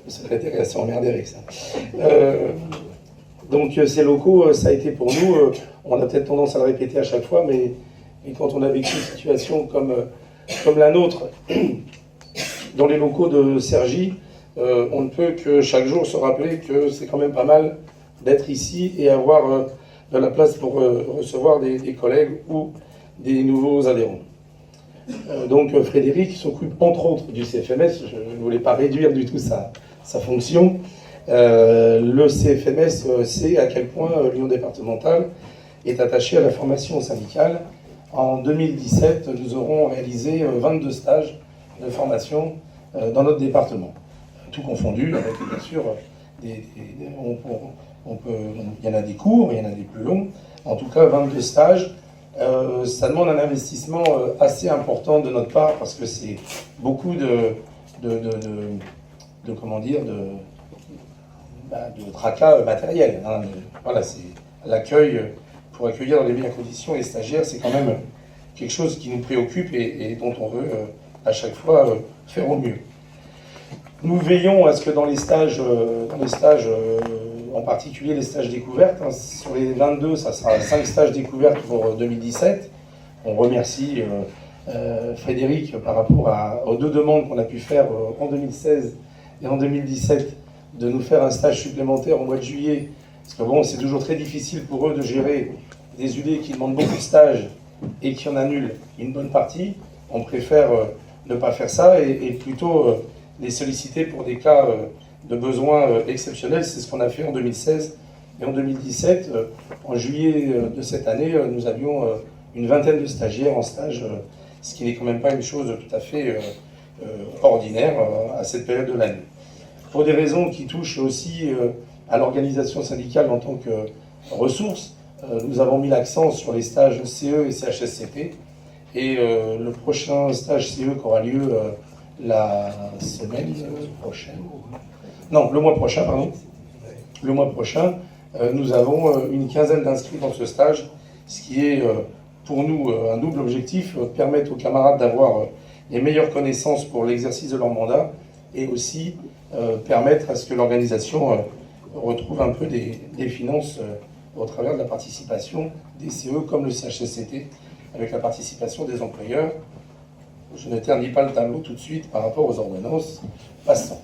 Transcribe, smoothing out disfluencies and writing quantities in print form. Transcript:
Le secrétaire est assez emmerdé avec ça. Donc ces locaux, ça a été pour nous, on a peut-être tendance à le répéter à chaque fois, mais quand on a vécu une situation comme la nôtre, dans les locaux de Cergy, on ne peut que chaque jour se rappeler que c'est quand même pas mal d'être ici et avoir de la place pour recevoir des collègues ou des nouveaux adhérents. Donc Frédéric s'occupe entre autres du CFMS, je ne voulais pas réduire du tout sa fonction. Le CFMS sait à quel point l'Union départementale est attachée à la formation syndicale. En 2017, nous aurons réalisé 22 stages de formation dans notre département, tout confondu, avec bien sûr, il y en a des courts, il y en a des plus longs, en tout cas 22 stages. Ça demande un investissement assez important de notre part, parce que c'est beaucoup comment dire, de tracas matériels. Hein. Voilà, c'est l'accueil, pour accueillir dans les meilleures conditions les stagiaires, c'est quand même quelque chose qui nous préoccupe et dont on veut à chaque fois faire au mieux. Nous veillons à ce que dans les stages, en particulier les stages découvertes, hein, sur les 22, ça sera 5 stages découvertes pour 2017. On remercie Frédéric par rapport aux 2 demandes qu'on a pu faire en 2016 et en 2017 de nous faire un stage supplémentaire au mois de juillet. Parce que bon, c'est toujours très difficile pour eux de gérer des UD qui demandent beaucoup de stages et qui en annulent une bonne partie. On préfère ne pas faire ça et plutôt les solliciter pour des cas de besoins exceptionnels. C'est ce qu'on a fait en 2016 et en 2017. En juillet de cette année, nous avions une vingtaine de stagiaires en stage, ce qui n'est quand même pas une chose tout à fait ordinaire à cette période de l'année. Pour des raisons qui touchent aussi à l'organisation syndicale en tant que ressource, nous avons mis l'accent sur les stages CE et CHSCT. Et le prochain stage CE qui aura lieu la semaine prochaine, non, le mois prochain, pardon. Le mois prochain, nous avons une quinzaine d'inscrits dans ce stage, ce qui est pour nous un double objectif, permettre aux camarades d'avoir les meilleures connaissances pour l'exercice de leur mandat et aussi permettre à ce que l'organisation retrouve un peu des finances au travers de la participation des CE comme le CHSCT, avec la participation des employeurs. Je ne ternis pas le tableau tout de suite par rapport aux ordonnances. Passons.